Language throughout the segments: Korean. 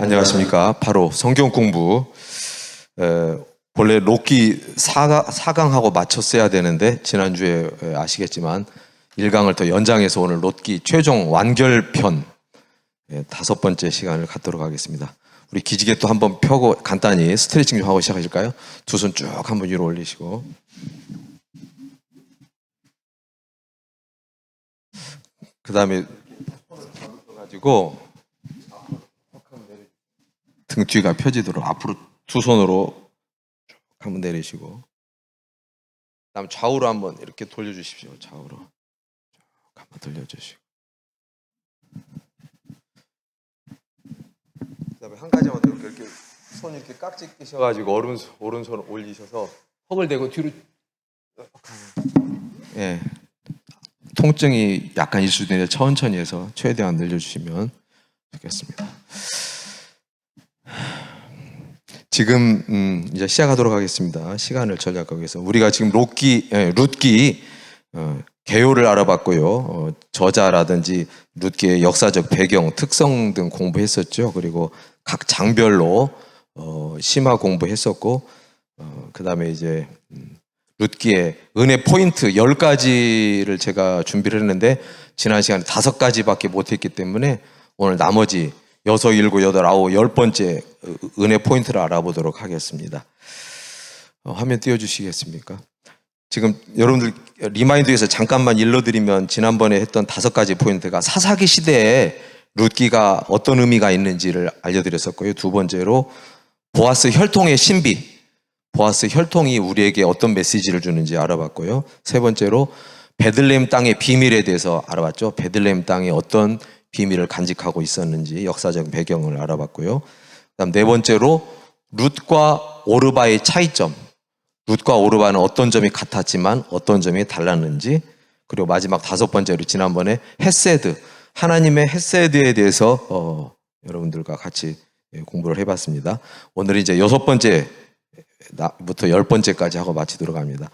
안녕하십니까. 바로 성경 공부. 본래 록기 4강하고 맞췄어야 되는데 지난주에 아시겠지만 1강을 더 연장해서 오늘 록기 최종 완결편 5번째 시간을 갖도록 하겠습니다. 우리 기지개 또 한번 펴고 간단히 스트레칭 좀 하고 시작하실까요? 두 손 쭉 한번 위로 올리시고, 그 다음에 가지고 등 뒤가 펴지도록 앞으로 두 손으로 쭉 한번 내리시고, 그 다음 좌우로 한번 이렇게 돌려주십시오. 좌우로 쭉 한번 돌려주시고, 그 다음에 한 가지만 더 이렇게 손 이렇게 깍지 끼셔가지고 오른손 올리셔서 턱을 대고 뒤로, 통증이 약간 있을 수도 있는데 천천히 해서 최대한 늘려주시면 좋겠습니다. 지금 이제 시작하도록 하겠습니다. 시간을 절약하기 위해서 우리가 지금 룻기 개요를 알아봤고요. 저자라든지 룻기의 역사적 배경, 특성 등 공부했었죠. 그리고 각 장별로 심화 공부했었고, 그 다음에 이제 룻기의 은혜 포인트 10가지를 제가 준비를 했는데 지난 시간에 5가지밖에 못했기 때문에 오늘 나머지 6, 7, 8, 9, 10번째 은혜 포인트를 알아보도록 하겠습니다. 화면 띄워주시겠습니까? 지금 여러분들 리마인드에서 잠깐만 일러드리면 지난번에 했던 5가지 포인트가 사사기 시대에 룻기가 어떤 의미가 있는지를 알려드렸었고요. 두 번째로 보아스 혈통의 신비, 보아스 혈통이 우리에게 어떤 메시지를 주는지 알아봤고요. 세 번째로 베들레헴 땅의 비밀에 대해서 알아봤죠. 베들레헴 땅에 어떤 비밀을 간직하고 있었는지 역사적 배경을 알아봤고요. 그다음 네 번째로 룻과 오르바의 차이점, 룻과 오르바는 어떤 점이 같았지만 어떤 점이 달랐는지, 그리고 마지막 5번째로 지난번에 헤세드, 하나님의 헤세드에 대해서 여러분들과 같이 공부를 해봤습니다. 오늘은 이제 6번째부터 10번째까지 하고 마치도록 합니다.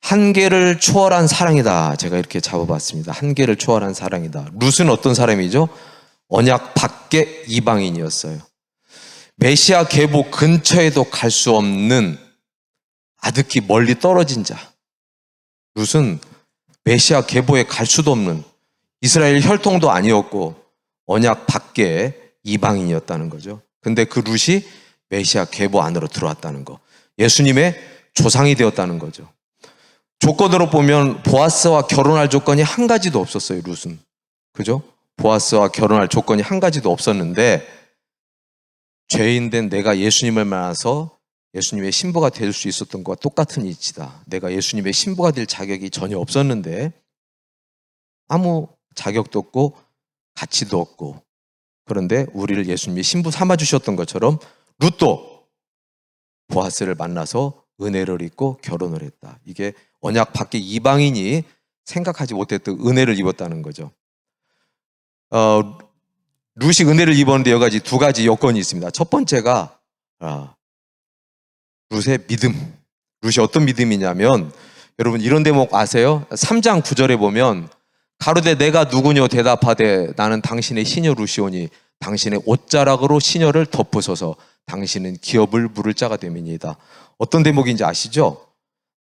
한계를 초월한 사랑이다. 제가 이렇게 잡아봤습니다. 한계를 초월한 사랑이다. 룻은 어떤 사람이죠? 언약 밖의 이방인이었어요. 메시아 계보 근처에도 갈 수 없는 아득히 멀리 떨어진 자. 룻은 메시아 계보에 갈 수도 없는 이스라엘 혈통도 아니었고 언약 밖의 이방인이었다는 거죠. 근데 그 룻이 메시아 계보 안으로 들어왔다는 거. 예수님의 조상이 되었다는 거죠. 조건으로 보면 보아스와 결혼할 조건이 한 가지도 없었어요, 룻은. 그죠? 보아스와 결혼할 조건이 한 가지도 없었는데 죄인된 내가 예수님을 만나서 예수님의 신부가 될 수 있었던 것과 똑같은 이치다. 내가 예수님의 신부가 될 자격이 전혀 없었는데 아무 자격도 없고 가치도 없고, 그런데 우리를 예수님이 신부 삼아주셨던 것처럼 룻도 보아스를 만나서 은혜를 입고 결혼을 했다. 이게 언약 밖의 이방인이 생각하지 못했던 은혜를 입었다는 거죠. 룻이 은혜를 입었는데 여러 가지 2가지 여건이 있습니다. 첫 번째가 룻의 믿음. 룻이 어떤 믿음이냐면, 여러분 이런 대목 아세요? 3장 9절에 보면 가로되 내가 누구뇨 대답하되 나는 당신의 시녀 룻이오니 당신의 옷자락으로 시녀를 덮으소서 당신은 기업을 물을 자가 됨이니이다. 어떤 대목인지 아시죠?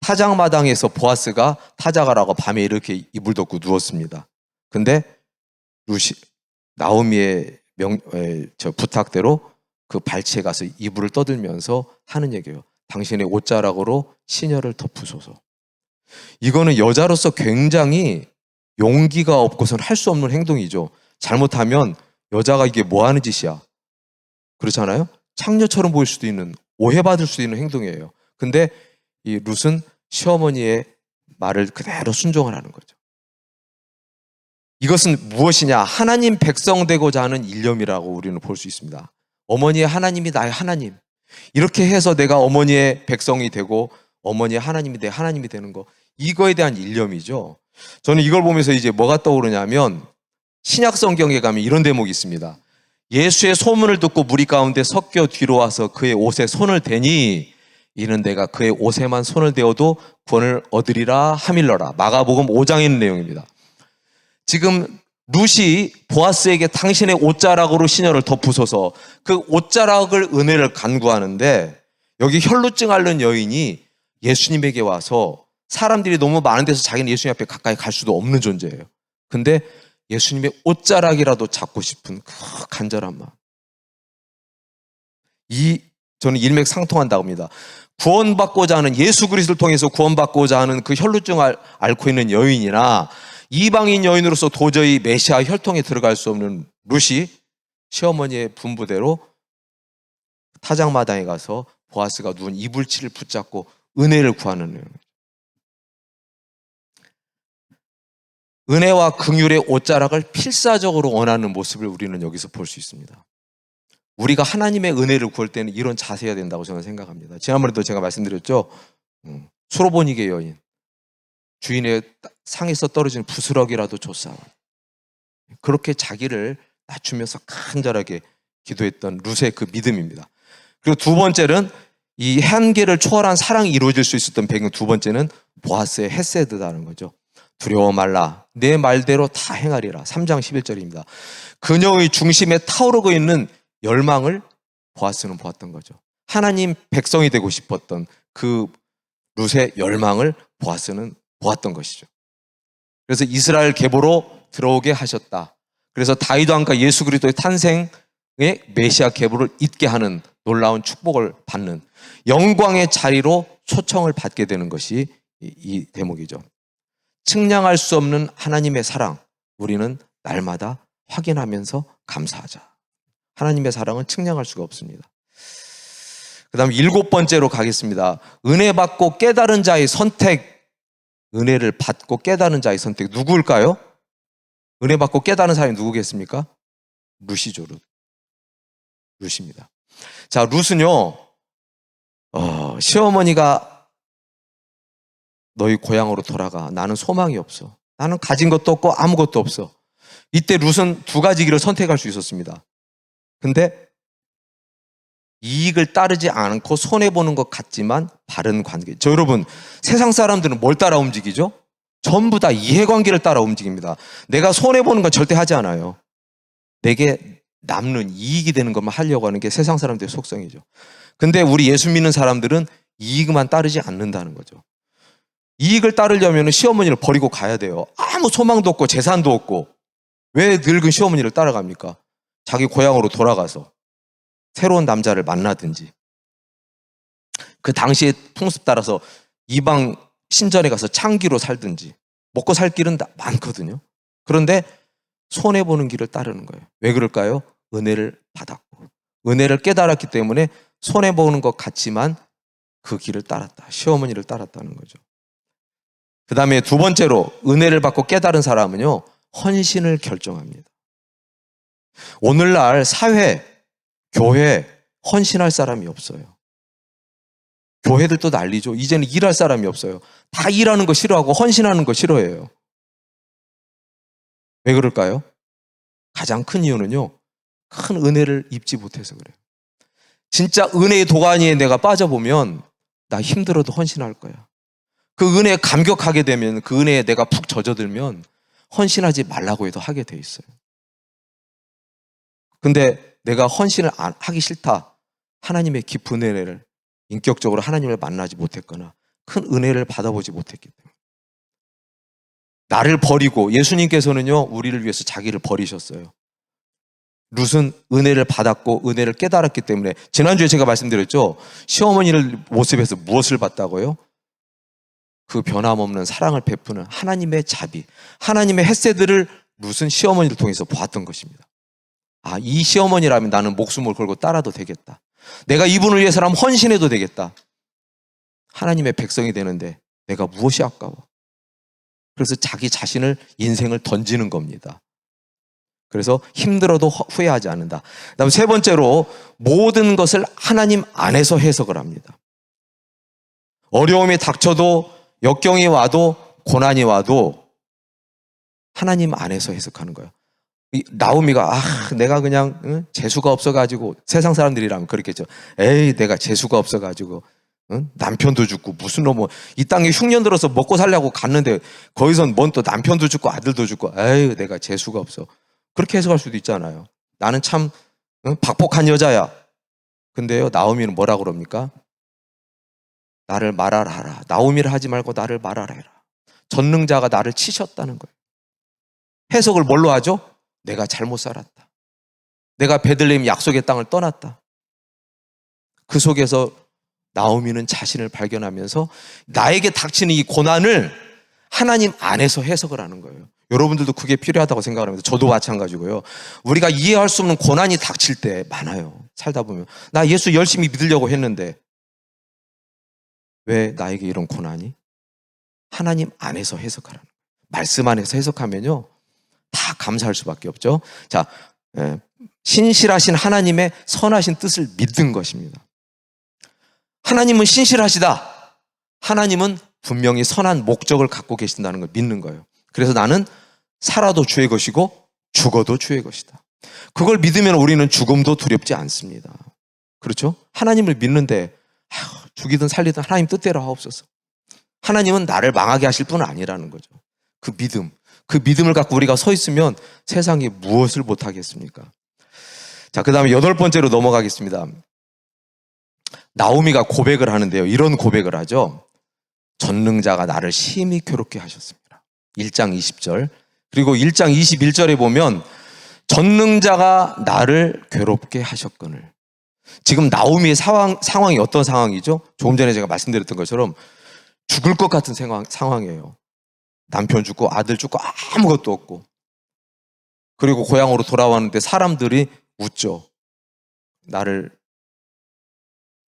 타작마당에서 보아스가 타작하라고 밤에 이렇게 이불 덮고 누웠습니다. 근데 룻이 나오미의 부탁대로 그 발치에 가서 이불을 떠들면서 하는 얘기예요. 당신의 옷자락으로 시녀를 덮으소서. 이거는 여자로서 굉장히 용기가 없고서는 할 수 없는 행동이죠. 잘못하면 여자가 이게 뭐 하는 짓이야? 그렇잖아요? 창녀처럼 보일 수도 있는, 오해받을 수 있는 행동이에요. 근데 이 룻은 시어머니의 말을 그대로 순종을 하는 거죠. 이것은 무엇이냐? 하나님 백성 되고자 하는 일념이라고 우리는 볼 수 있습니다. 어머니의 하나님이 나의 하나님. 이렇게 해서 내가 어머니의 백성이 되고 어머니의 하나님이 내 하나님이 되는 거, 이거에 대한 일념이죠. 저는 이걸 보면서 이제 뭐가 떠오르냐면 신약 성경에 가면 이런 대목이 있습니다. 예수의 소문을 듣고 무리 가운데 섞여 뒤로 와서 그의 옷에 손을 대니 이는 내가 그의 옷에만 손을 대어도 구원을 얻으리라 하밀러라. 마가복음 5장에 있는 내용입니다. 지금 룻이 보아스에게 당신의 옷자락으로 시녀를 덮으소서, 그 옷자락을 은혜를 간구하는데, 여기 혈루증 앓는 여인이 예수님에게 와서, 사람들이 너무 많은 데서 자기는 예수님 앞에 가까이 갈 수도 없는 존재예요. 근데 예수님의 옷자락이라도 잡고 싶은 그 간절한 마음, 저는 일맥상통한다고 합니다. 구원받고자 하는, 예수 그리스도를 통해서 구원받고자 하는 그 혈루증을 앓고 있는 여인이나, 이방인 여인으로서 도저히 메시아 혈통에 들어갈 수 없는 룻이 시어머니의 분부대로 타작마당에 가서 보아스가 누운 이불치를 붙잡고 은혜를 구하는 내용. 은혜와 긍휼의 옷자락을 필사적으로 원하는 모습을 우리는 여기서 볼 수 있습니다. 우리가 하나님의 은혜를 구할 때는 이런 자세가 된다고 저는 생각합니다. 지난번에도 제가 말씀드렸죠. 수로보니게 여인, 주인의 상에서 떨어지는 부스러기라도 줬사오니, 그렇게 자기를 낮추면서 간절하게 기도했던 룻의 그 믿음입니다. 그리고 두 번째는 이 한계를 초월한 사랑이 이루어질 수 있었던 배경, 두 번째는 보아스의 헤세드라는 거죠. 두려워 말라, 내 말대로 다 행하리라. 3장 11절입니다. 그녀의 중심에 타오르고 있는 열망을 보아스는 보았던 거죠. 하나님 백성이 되고 싶었던 그 룻의 열망을 보아스는 보았던 것이죠. 그래서 이스라엘 계보로 들어오게 하셨다. 그래서 다윗 왕과 예수 그리스도의 탄생의 메시아 계보를 잇게 하는 놀라운 축복을 받는 영광의 자리로 초청을 받게 되는 것이 이 대목이죠. 측량할 수 없는 하나님의 사랑, 우리는 날마다 확인하면서 감사하자. 하나님의 사랑은 측량할 수가 없습니다. 그 다음 7번째로 가겠습니다. 은혜 받고 깨달은 자의 선택, 은혜를 받고 깨달은 자의 선택, 누구일까요? 은혜 받고 깨달은 사람이 누구겠습니까? 룻이죠, 룻. 룻입니다. 자, 룻은요, 시어머니가 너희 고향으로 돌아가. 나는 소망이 없어. 나는 가진 것도 없고 아무것도 없어. 이때 룻은 두 가지 길을 선택할 수 있었습니다. 근데 이익을 따르지 않고 손해보는 것 같지만 바른 관계. 여러분, 세상 사람들은 뭘 따라 움직이죠? 전부 다 이해관계를 따라 움직입니다. 내가 손해보는 건 절대 하지 않아요. 내게 남는 이익이 되는 것만 하려고 하는 게 세상 사람들의 속성이죠. 근데 우리 예수 믿는 사람들은 이익만 따르지 않는다는 거죠. 이익을 따르려면 시어머니를 버리고 가야 돼요. 아무 소망도 없고 재산도 없고. 왜 늙은 시어머니를 따라갑니까? 자기 고향으로 돌아가서 새로운 남자를 만나든지, 그 당시의 풍습 따라서 이방 신전에 가서 창기로 살든지, 먹고 살 길은 다 많거든요. 그런데 손해보는 길을 따르는 거예요. 왜 그럴까요? 은혜를 받았고 은혜를 깨달았기 때문에 손해보는 것 같지만 그 길을 따랐다. 시어머니를 따랐다는 거죠. 그 다음에 두 번째로 은혜를 받고 깨달은 사람은요, 헌신을 결정합니다. 오늘날 사회, 교회 헌신할 사람이 없어요. 교회들도 난리죠. 이제는 일할 사람이 없어요. 다 일하는 거 싫어하고 헌신하는 거 싫어해요. 왜 그럴까요? 가장 큰 이유는요, 큰 은혜를 입지 못해서 그래요. 진짜 은혜의 도가니에 내가 빠져보면 나 힘들어도 헌신할 거야. 그 은혜에 감격하게 되면, 그 은혜에 내가 푹 젖어들면 헌신하지 말라고 해도 하게 돼 있어요. 근데 내가 헌신을 하기 싫다. 하나님의 깊은 은혜를, 인격적으로 하나님을 만나지 못했거나 큰 은혜를 받아보지 못했기 때문에. 나를 버리고, 예수님께서는요, 우리를 위해서 자기를 버리셨어요. 룻은 은혜를 받았고 은혜를 깨달았기 때문에, 지난주에 제가 말씀드렸죠. 시어머니를 모습에서 무엇을 봤다고요? 그 변함없는 사랑을 베푸는 하나님의 자비, 하나님의 헤세드를 룻은 시어머니를 통해서 보았던 것입니다. 아, 이 시어머니라면 나는 목숨을 걸고 따라도 되겠다. 내가 이분을 위해서라면 헌신해도 되겠다. 하나님의 백성이 되는데 내가 무엇이 아까워? 그래서 자기 자신을, 인생을 던지는 겁니다. 그래서 힘들어도 후회하지 않는다. 그다음 세 번째로, 모든 것을 하나님 안에서 해석을 합니다. 어려움이 닥쳐도, 역경이 와도, 고난이 와도 하나님 안에서 해석하는 거예요. 나오미가 내가 그냥 재수가 없어가지고, 세상 사람들이라면 그렇겠죠. 에이, 내가 재수가 없어가지고 응? 남편도 죽고 무슨 놈은 이 땅에 흉년 들어서 먹고 살려고 갔는데 거기선 뭔 또 남편도 죽고 아들도 죽고 에휴 내가 재수가 없어. 그렇게 해석할 수도 있잖아요. 나는 참 응? 박복한 여자야. 근데요 나오미는 뭐라 그럽니까? 나를 말하라 하라. 나오미를 하지 말고 나를 말하라 해라. 전능자가 나를 치셨다는 거예요. 해석을 뭘로 하죠? 내가 잘못 살았다. 내가 베들레헴 약속의 땅을 떠났다. 그 속에서 나오미는 자신을 발견하면서 나에게 닥치는 이 고난을 하나님 안에서 해석을 하는 거예요. 여러분들도 그게 필요하다고 생각합니다. 저도 마찬가지고요. 우리가 이해할 수 없는 고난이 닥칠 때 많아요. 살다 보면 나 예수 열심히 믿으려고 했는데 왜 나에게 이런 고난이? 하나님 안에서 해석하라는 거예요. 말씀 안에서 해석하면요 다 감사할 수밖에 없죠. 자, 신실하신 하나님의 선하신 뜻을 믿는 것입니다. 하나님은 신실하시다. 하나님은 분명히 선한 목적을 갖고 계신다는 걸 믿는 거예요. 그래서 나는 살아도 주의 것이고 죽어도 주의 것이다. 그걸 믿으면 우리는 죽음도 두렵지 않습니다. 그렇죠? 하나님을 믿는데 죽이든 살리든 하나님 뜻대로 하옵소서. 하나님은 나를 망하게 하실 분은 아니라는 거죠. 그 믿음을 갖고 우리가 서 있으면 세상에 무엇을 못하겠습니까? 자, 그 다음에 8번째로 넘어가겠습니다. 나오미가 고백을 하는데요. 이런 고백을 하죠. 전능자가 나를 심히 괴롭게 하셨습니다. 1장 20절. 그리고 1장 21절에 보면 전능자가 나를 괴롭게 하셨거늘. 지금 나오미의 상황이 어떤 상황이죠? 조금 전에 제가 말씀드렸던 것처럼 죽을 것 같은 상황이에요. 남편 죽고 아들 죽고 아무것도 없고. 그리고 고향으로 돌아왔는데 사람들이 웃죠. 나를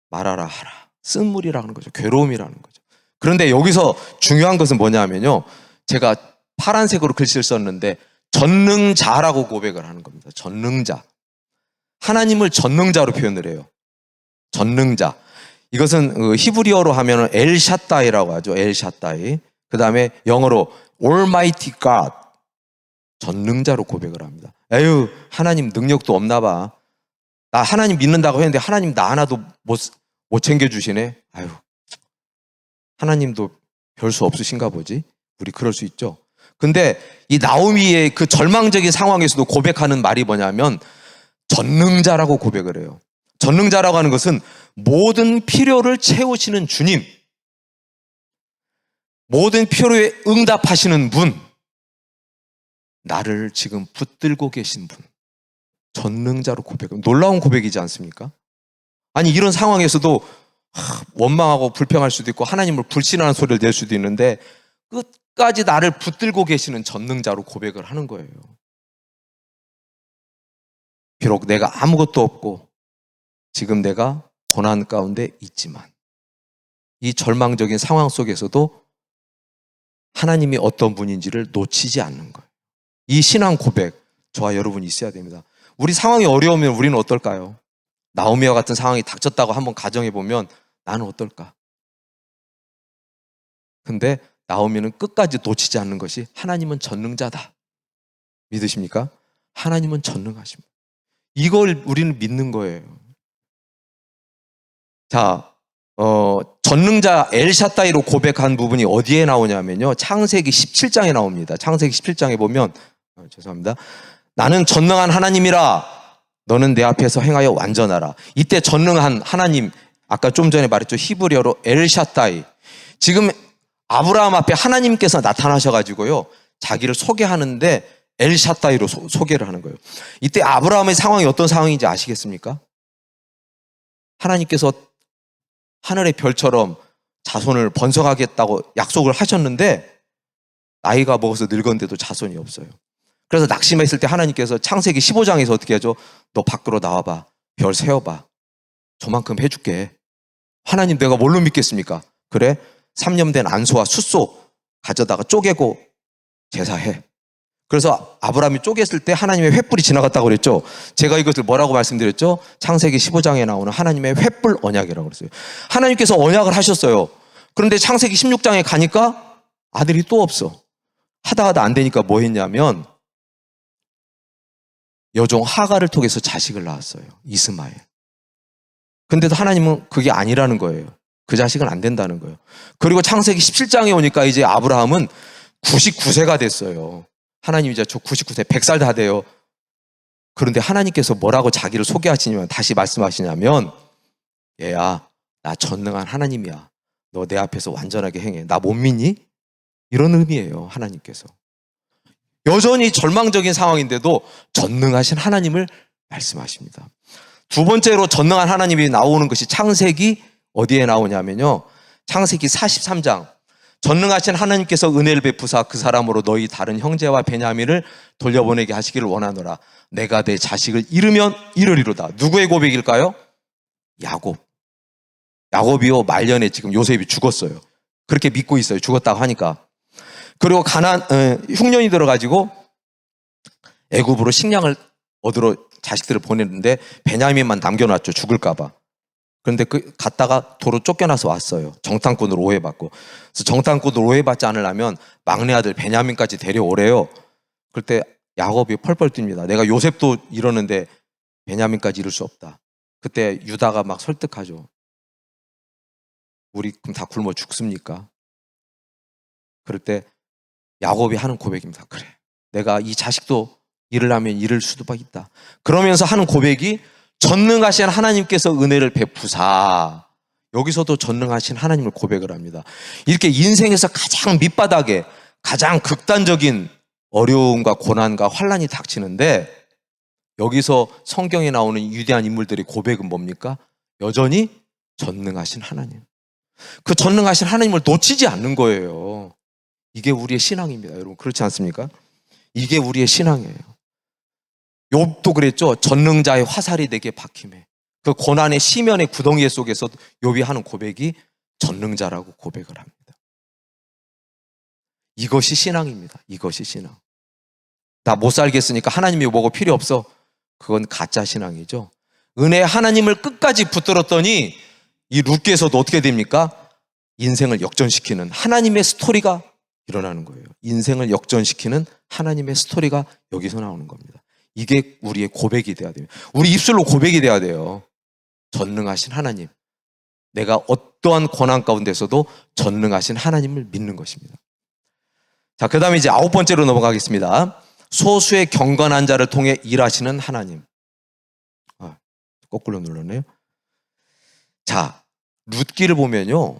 말하라 하라. 쓴물이라는 거죠. 괴로움이라는 거죠. 그런데 여기서 중요한 것은 뭐냐면요. 제가 파란색으로 글씨를 썼는데 전능자라고 고백을 하는 겁니다. 전능자. 하나님을 전능자로 표현을 해요. 전능자. 이것은 히브리어로 하면 엘샤다이라고 하죠. 엘샤다이. 그 다음에 영어로 Almighty God. 전능자로 고백을 합니다. 에휴, 하나님 능력도 없나 봐. 나 하나님 믿는다고 했는데 하나님 나 하나도 못 챙겨주시네. 아유, 하나님도 별 수 없으신가 보지? 우리 그럴 수 있죠. 근데 이 나오미의 그 절망적인 상황에서도 고백하는 말이 뭐냐면 전능자라고 고백을 해요. 전능자라고 하는 것은 모든 필요를 채우시는 주님, 모든 필요에 응답하시는 분, 나를 지금 붙들고 계신 분, 전능자로 고백을. 놀라운 고백이지 않습니까? 아니 이런 상황에서도 원망하고 불평할 수도 있고 하나님을 불신하는 소리를 낼 수도 있는데 끝까지 나를 붙들고 계시는 전능자로 고백을 하는 거예요. 비록 내가 아무것도 없고 지금 내가 고난 가운데 있지만 이 절망적인 상황 속에서도 하나님이 어떤 분인지를 놓치지 않는 거예요. 이 신앙 고백 저와 여러분이 있어야 됩니다. 우리 상황이 어려우면 우리는 어떨까요? 나오미와 같은 상황이 닥쳤다고 한번 가정해 보면 나는 어떨까? 근데 나오미는 끝까지 놓치지 않는 것이 하나님은 전능자다. 믿으십니까? 하나님은 전능하십니다. 이걸 우리는 믿는 거예요. 자, 전능자 엘샤다이로 고백한 부분이 어디에 나오냐면요. 창세기 17장에 나옵니다. 창세기 17장에 보면 죄송합니다. 나는 전능한 하나님이라 너는 내 앞에서 행하여 완전하라. 이때 전능한 하나님, 아까 좀 전에 말했죠. 히브리어로 엘샤다이. 지금 아브라함 앞에 하나님께서 나타나셔가지고요. 자기를 소개하는데 엘샤다이로 소개를 하는 거예요. 이때 아브라함의 상황이 어떤 상황인지 아시겠습니까? 하나님께서 하늘의 별처럼 자손을 번성하겠다고 약속을 하셨는데 나이가 먹어서 늙었는데도 자손이 없어요. 그래서 낙심했을 때 하나님께서 창세기 15장에서 어떻게 하죠? 너 밖으로 나와봐. 별 세어봐. 저만큼 해줄게. 하나님 내가 뭘로 믿겠습니까? 그래? 3년 된 안소와 숫소 가져다가 쪼개고 제사해. 그래서 아브라함이 쪼갰을 때 하나님의 횃불이 지나갔다고 그랬죠. 제가 이것을 뭐라고 말씀드렸죠? 창세기 15장에 나오는 하나님의 횃불 언약이라고 그랬어요. 하나님께서 언약을 하셨어요. 그런데 창세기 16장에 가니까 아들이 또 없어. 하다 안 되니까 뭐 했냐면 여종 하가를 통해서 자식을 낳았어요. 이스마엘. 근데도 하나님은 그게 아니라는 거예요. 그 자식은 안 된다는 거예요. 그리고 창세기 17장에 오니까 이제 아브라함은 99세가 됐어요. 하나님 이제 저 99세 100살 다 돼요. 그런데 하나님께서 뭐라고 자기를 소개하시냐면 다시 말씀하시냐면 얘야 나 전능한 하나님이야. 너 내 앞에서 완전하게 행해. 나 못 믿니? 이런 의미예요. 하나님께서. 여전히 절망적인 상황인데도 전능하신 하나님을 말씀하십니다. 두 번째로 전능한 하나님이 나오는 것이 창세기 어디에 나오냐면요. 창세기 43장. 전능하신 하나님께서 은혜를 베푸사 그 사람으로 너희 다른 형제와 베냐민을 돌려보내게 하시기를 원하노라. 내가 내 자식을 잃으면 잃으리로다. 누구의 고백일까요? 야곱. 야곱이요 말년에 지금 요셉이 죽었어요. 그렇게 믿고 있어요. 죽었다고 하니까. 그리고 흉년이 들어가지고 애굽으로 식량을 얻으러 자식들을 보냈는데 베냐민만 남겨놨죠. 죽을까봐. 그런데 갔다가 도로 쫓겨나서 왔어요. 정탐꾼으로 오해받고. 그래서 정탐꾼으로 오해받지 않으려면 막내 아들 베냐민까지 데려오래요. 그때 야곱이 펄펄 뜁니다. 내가 요셉도 이러는데 베냐민까지 이룰 수 없다. 그때 유다가 막 설득하죠. 우리 그럼 다 굶어 죽습니까? 그럴 때 야곱이 하는 고백입니다. 그래. 내가 이 자식도 잃으려면 잃을 수도밖에 있다. 그러면서 하는 고백이 전능하신 하나님께서 은혜를 베푸사. 여기서도 전능하신 하나님을 고백을 합니다. 이렇게 인생에서 가장 밑바닥에 가장 극단적인 어려움과 고난과 환난이 닥치는데 여기서 성경에 나오는 위대한 인물들의 고백은 뭡니까? 여전히 전능하신 하나님. 그 전능하신 하나님을 놓치지 않는 거예요. 이게 우리의 신앙입니다. 여러분 그렇지 않습니까? 이게 우리의 신앙이에요. 욥도 그랬죠. 전능자의 화살이 내게 박힘해. 그 고난의 시면의 구덩이 속에서 욥이 하는 고백이 전능자라고 고백을 합니다. 이것이 신앙입니다. 이것이 신앙. 나 못 살겠으니까 하나님이 뭐고 필요 없어. 그건 가짜 신앙이죠. 은혜의 하나님을 끝까지 붙들었더니 이 룻기에서도 어떻게 됩니까? 인생을 역전시키는 하나님의 스토리가 일어나는 거예요. 인생을 역전시키는 하나님의 스토리가 여기서 나오는 겁니다. 이게 우리의 고백이 돼야 돼요. 우리 입술로 고백이 돼야 돼요. 전능하신 하나님. 내가 어떠한 고난 가운데서도 전능하신 하나님을 믿는 것입니다. 자, 그 다음에 이제 9번째로 넘어가겠습니다. 소수의 경건한 자를 통해 일하시는 하나님. 거꾸로 눌렀네요. 자, 룻기를 보면요.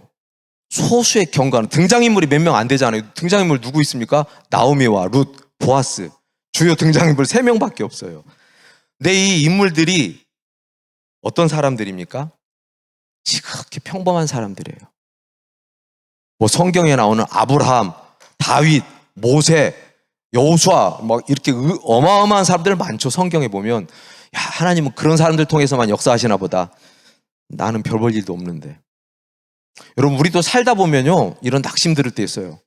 소수의 경건, 등장인물이 몇 명 안 되잖아요. 등장인물 누구 있습니까? 나오미와 룻, 보아스. 주요 등장인물 3명밖에 없어요. 근데 이 인물들이 어떤 사람들입니까? 지극히 평범한 사람들이에요. 뭐 성경에 나오는 아브라함, 다윗, 모세, 여호수아 막 이렇게 어마어마한 사람들 많죠. 성경에 보면 야, 하나님은 그런 사람들 통해서만 역사하시나 보다. 나는 별 볼 일도 없는데. 여러분 우리도 살다 보면요. 이런 낙심 들을 때 있어요.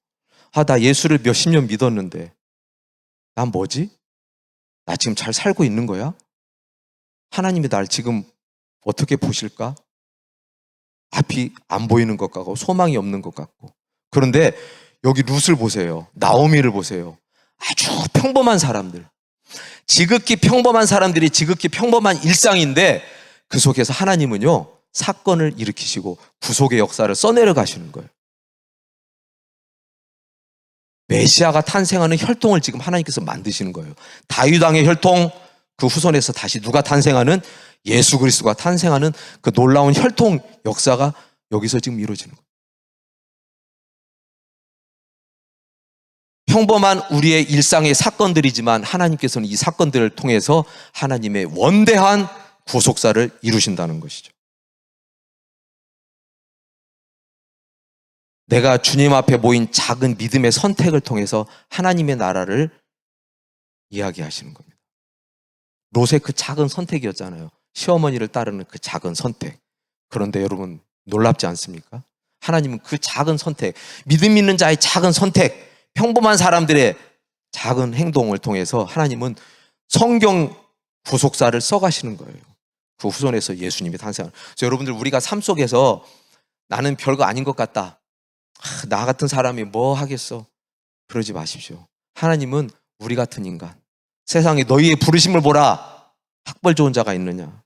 나 예수를 몇십 년 믿었는데 난 뭐지? 나 지금 잘 살고 있는 거야? 하나님이 날 지금 어떻게 보실까? 앞이 안 보이는 것 같고 소망이 없는 것 같고. 그런데 여기 룻을 보세요. 나오미를 보세요. 아주 평범한 사람들. 지극히 평범한 사람들이 지극히 평범한 일상인데 그 속에서 하나님은요. 사건을 일으키시고 구속의 역사를 써내려 가시는 거예요. 메시아가 탄생하는 혈통을 지금 하나님께서 만드시는 거예요. 다윗 왕의 혈통, 그 후손에서 다시 누가 탄생하는 예수 그리스도가 탄생하는 그 놀라운 혈통 역사가 여기서 지금 이루어지는 거예요. 평범한 우리의 일상의 사건들이지만 하나님께서는 이 사건들을 통해서 하나님의 원대한 구속사를 이루신다는 것이죠. 내가 주님 앞에 모인 작은 믿음의 선택을 통해서 하나님의 나라를 이야기하시는 겁니다. 롯의 그 작은 선택이었잖아요. 시어머니를 따르는 그 작은 선택. 그런데 여러분 놀랍지 않습니까? 하나님은 그 작은 선택, 믿음 있는 자의 작은 선택, 평범한 사람들의 작은 행동을 통해서 하나님은 성경 구속사를 써가시는 거예요. 그 후손에서 예수님이 탄생하는. 그래서 여러분들 우리가 삶 속에서 나는 별거 아닌 것 같다. 나 같은 사람이 뭐 하겠어? 그러지 마십시오. 하나님은 우리 같은 인간. 세상에 너희의 부르심을 보라. 학벌 좋은 자가 있느냐?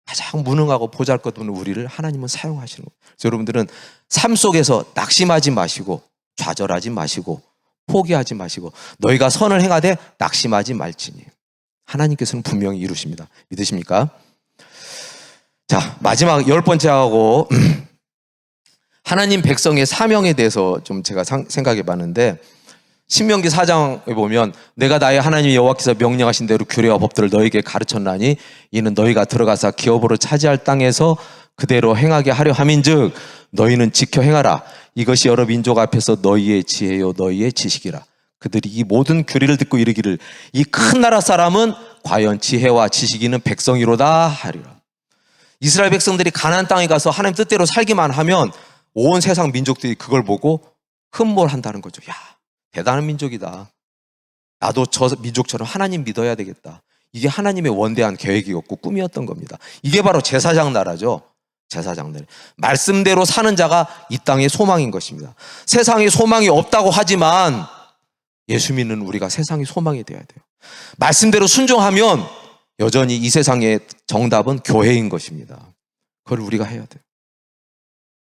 가장 무능하고 보잘것없는 우리를 하나님은 사용하시는 거예요. 그래서 여러분들은 삶 속에서 낙심하지 마시고 좌절하지 마시고 포기하지 마시고 너희가 선을 행하되 낙심하지 말지니 하나님께서는 분명히 이루십니다. 믿으십니까? 자, 마지막 10번째하고 하나님 백성의 사명에 대해서 좀 제가 생각해 봤는데 신명기 4장에 보면 내가 나의 하나님 여호와께서 명령하신 대로 규례와 법들을 너희에게 가르쳤나니 이는 너희가 들어가서 기업으로 차지할 땅에서 그대로 행하게 하려 함인즉 너희는 지켜 행하라. 이것이 여러 민족 앞에서 너희의 지혜요 너희의 지식이라. 그들이 이 모든 규례를 듣고 이르기를 이 큰 나라 사람은 과연 지혜와 지식이 있는 백성이로다 하리라. 이스라엘 백성들이 가나안 땅에 가서 하나님 뜻대로 살기만 하면 온 세상 민족들이 그걸 보고 흠몰한다는 거죠. 야, 대단한 민족이다. 나도 저 민족처럼 하나님 믿어야 되겠다. 이게 하나님의 원대한 계획이었고 꿈이었던 겁니다. 이게 바로 제사장 나라죠. 제사장 나라. 말씀대로 사는 자가 이 땅의 소망인 것입니다. 세상에 소망이 없다고 하지만 예수 믿는 우리가 세상의 소망이 되어야 돼요. 말씀대로 순종하면 여전히 이 세상의 정답은 교회인 것입니다. 그걸 우리가 해야 돼요.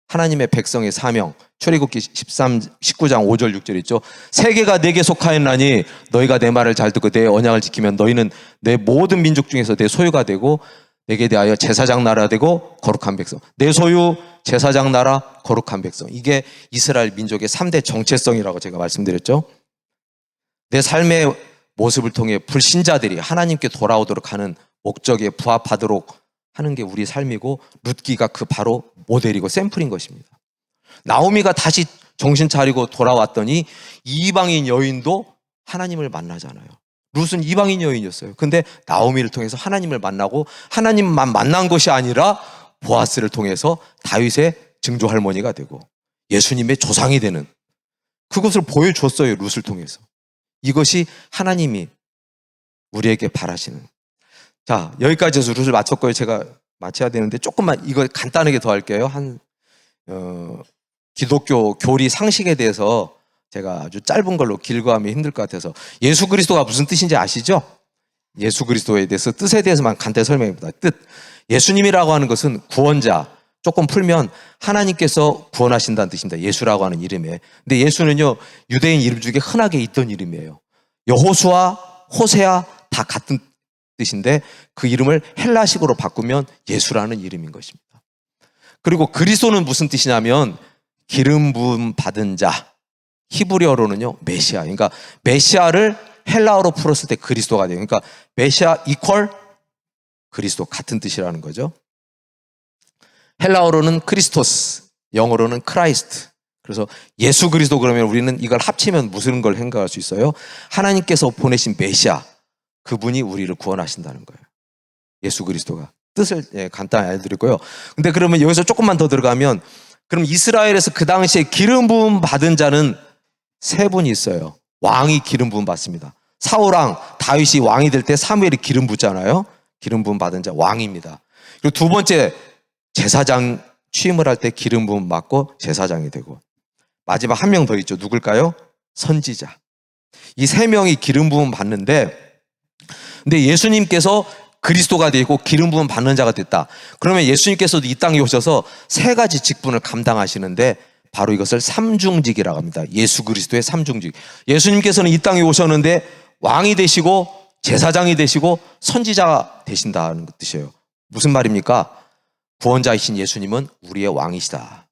하나님의 백성의 사명, 출애굽기 19장 5절 6절 있죠. 세계가 내게 속하였나니 너희가 내 말을 잘 듣고 내 언약을 지키면 너희는 내 모든 민족 중에서 내 소유가 되고 내게 대하여 제사장 나라 되고 거룩한 백성. 내 소유, 제사장 나라, 거룩한 백성. 이게 이스라엘 민족의 3대 정체성이라고 제가 말씀드렸죠. 내 삶의 모습을 통해 불신자들이 하나님께 돌아오도록 하는 목적에 부합하도록 하는 게 우리 삶이고 룻기가 그 바로 모델이고 샘플인 것입니다. 나오미가 다시 정신 차리고 돌아왔더니 이방인 여인도 하나님을 만나잖아요. 룻은 이방인 여인이었어요. 근데 나오미를 통해서 하나님을 만나고 하나님만 만난 것이 아니라 보아스를 통해서 다윗의 증조 할머니가 되고 예수님의 조상이 되는 그것을 보여줬어요. 룻을 통해서. 이것이 하나님이 우리에게 바라시는. 자, 여기까지 해서 룻을 마쳤고요. 제가 마쳐야 되는데 조금만 이거 간단하게 더 할게요. 기독교 교리 상식에 대해서 제가 아주 짧은 걸로 길고 하면 힘들 것 같아서 예수 그리스도가 무슨 뜻인지 아시죠? 예수 그리스도에 대해서 뜻에 대해서만 간단히 설명해봅니다. 뜻. 예수님이라고 하는 것은 구원자. 조금 풀면 하나님께서 구원하신다는 뜻입니다. 예수라고 하는 이름에. 근데 예수는요, 유대인 이름 중에 흔하게 있던 이름이에요. 여호수아, 호세아 다 같은 뜻인데 그 이름을 헬라식으로 바꾸면 예수라는 이름인 것입니다. 그리고 그리스도는 무슨 뜻이냐면 기름 부음 받은 자. 히브리어로는요, 메시아. 그러니까 메시아를 헬라어로 풀었을 때 그리스도가 돼요. 그러니까 메시아 이퀄 그리스도 같은 뜻이라는 거죠. 헬라어로는 크리스토스, 영어로는 크라이스트. 그래서 예수 그리스도 그러면 우리는 이걸 합치면 무슨 걸 생각할 수 있어요? 하나님께서 보내신 메시아, 그분이 우리를 구원하신다는 거예요. 예수 그리스도가. 뜻을 간단히 알려드리고요. 근데 그러면 여기서 조금만 더 들어가면 그럼 이스라엘에서 그 당시에 기름 부음 받은 자는 세 분이 있어요. 왕이 기름 부음 받습니다. 사울왕, 다윗이 왕이 될 때 사무엘이 기름 붓잖아요. 기름 부음 받은 자 왕입니다. 그리고 두 번째 제사장 취임을 할 때 기름 부음 받고 제사장이 되고 마지막 한 명 더 있죠. 누굴까요? 선지자. 이 세 명이 기름 부음 받는데 근데 예수님께서 그리스도가 되고 기름 부음 받는 자가 됐다. 그러면 예수님께서도 이 땅에 오셔서 세 가지 직분을 감당하시는데 바로 이것을 삼중직이라고 합니다. 예수 그리스도의 삼중직. 예수님께서는 이 땅에 오셨는데 왕이 되시고 제사장이 되시고 선지자가 되신다는 뜻이에요. 무슨 말입니까? 구원자이신 예수님은 우리의 왕이시다.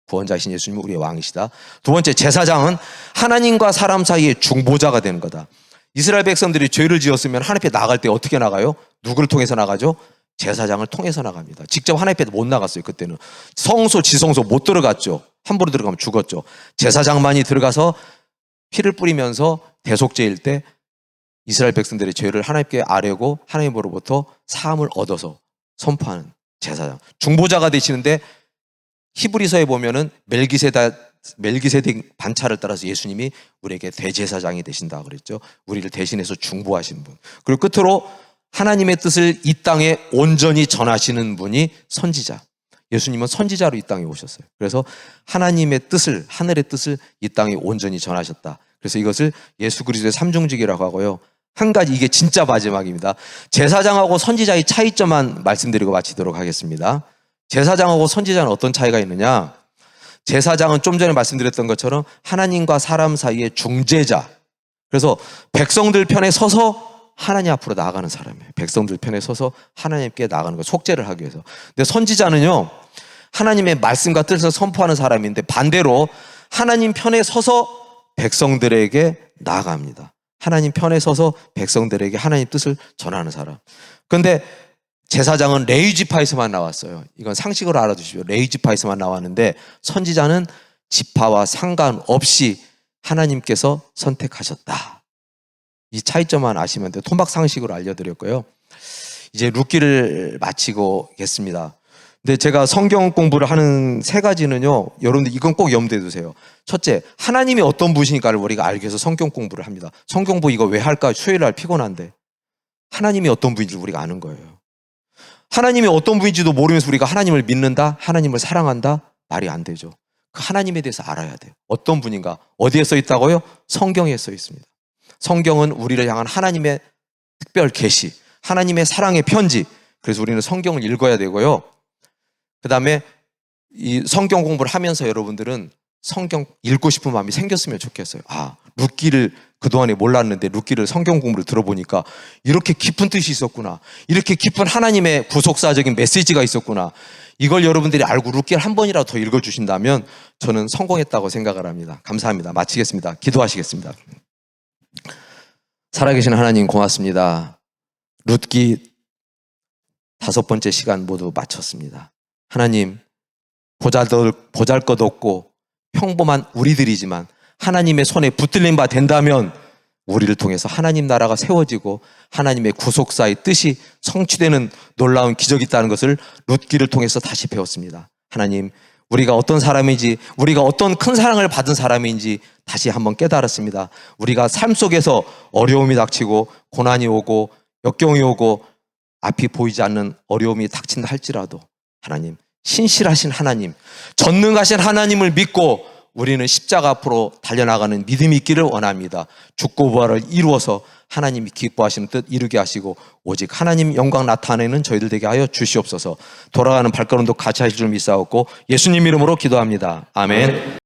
구원자이신 예수님은 우리의 왕이시다. 두 번째, 제사장은 하나님과 사람 사이의 중보자가 되는 거다. 이스라엘 백성들이 죄를 지었으면 하나님 앞에 나갈 때 어떻게 나가요? 누구를 통해서 나가죠? 제사장을 통해서 나갑니다. 직접 하나님 앞에 못 나갔어요. 그때는 성소 지성소 못 들어갔죠. 함부로 들어가면 죽었죠. 제사장만이 들어가서 피를 뿌리면서 대속죄일 때 이스라엘 백성들의 죄를 하나님께 아뢰고 하나님으로부터 사함을 얻어서 선포하는 제사장. 중보자가 되시는데 히브리서에 보면은 멜기세덱 반차를 따라서 예수님이 우리에게 대제사장이 되신다 그랬죠. 우리를 대신해서 중보하시는 분. 그리고 끝으로 하나님의 뜻을 이 땅에 온전히 전하시는 분이 선지자. 예수님은 선지자로 이 땅에 오셨어요. 그래서 하나님의 뜻을, 하늘의 뜻을 이 땅에 온전히 전하셨다. 그래서 이것을 예수 그리스도의 삼중직이라고 하고요. 한 가지, 이게 진짜 마지막입니다. 제사장하고 선지자의 차이점만 말씀드리고 마치도록 하겠습니다. 제사장하고 선지자는 어떤 차이가 있느냐? 제사장은 좀 전에 말씀드렸던 것처럼 하나님과 사람 사이의 중재자. 그래서 백성들 편에 서서 하나님 앞으로 나아가는 사람이에요. 백성들 편에 서서 하나님께 나아가는 거, 속죄를 하기 위해서. 근데 선지자는요, 하나님의 말씀과 뜻을 선포하는 사람인데 반대로 하나님 편에 서서 백성들에게 나아갑니다. 하나님 편에 서서 백성들에게 하나님 뜻을 전하는 사람. 그런데 제사장은 레위지파에서만 나왔어요. 이건 상식으로 알아두십시오. 레위지파에서만 나왔는데 선지자는 지파와 상관없이 하나님께서 선택하셨다. 이 차이점만 아시면 돼요. 토막 상식으로 알려드렸고요. 이제 룻기를 마치고겠습니다. 근데 제가 성경 공부를 하는 세 가지는요, 여러분들 이건 꼭 염두에 두세요. 첫째, 하나님이 어떤 분이신가를 우리가 알기 위해서 성경 공부를 합니다. 성경 공부 이거 왜 할까? 수요일날 피곤한데. 하나님이 어떤 분인지 우리가 아는 거예요. 하나님이 어떤 분인지도 모르면서 우리가 하나님을 믿는다, 하나님을 사랑한다, 말이 안 되죠. 그 하나님에 대해서 알아야 돼요. 어떤 분인가? 어디에 써 있다고요? 성경에 써 있습니다. 성경은 우리를 향한 하나님의 특별 계시, 하나님의 사랑의 편지. 그래서 우리는 성경을 읽어야 되고요. 그 다음에 이 성경 공부를 하면서 여러분들은 성경 읽고 싶은 마음이 생겼으면 좋겠어요. 아, 룻기를 그동안에 몰랐는데 룻기를 성경 공부를 들어보니까 이렇게 깊은 뜻이 있었구나. 이렇게 깊은 하나님의 구속사적인 메시지가 있었구나. 이걸 여러분들이 알고 룻기를 한 번이라도 더 읽어주신다면 저는 성공했다고 생각을 합니다. 감사합니다. 마치겠습니다. 기도하시겠습니다. 살아계신 하나님 고맙습니다. 룻기 5번째 시간 모두 마쳤습니다. 하나님, 보잘것없고 평범한 우리들이지만 하나님의 손에 붙들린 바 된다면 우리를 통해서 하나님 나라가 세워지고 하나님의 구속사의 뜻이 성취되는 놀라운 기적이 있다는 것을 룻기를 통해서 다시 배웠습니다. 하나님, 우리가 어떤 사람인지, 우리가 어떤 큰 사랑을 받은 사람인지 다시 한번 깨달았습니다. 우리가 삶 속에서 어려움이 닥치고 고난이 오고 역경이 오고 앞이 보이지 않는 어려움이 닥친다 할지라도 하나님, 신실하신 하나님, 전능하신 하나님을 믿고 우리는 십자가 앞으로 달려나가는 믿음이 있기를 원합니다. 죽고 부활을 이루어서 하나님이 기뻐하시는 뜻 이루게 하시고 오직 하나님 영광 나타내는 저희들 되게 하여 주시옵소서. 돌아가는 발걸음도 같이 하실 줄 믿사옵고 예수님 이름으로 기도합니다. 아멘.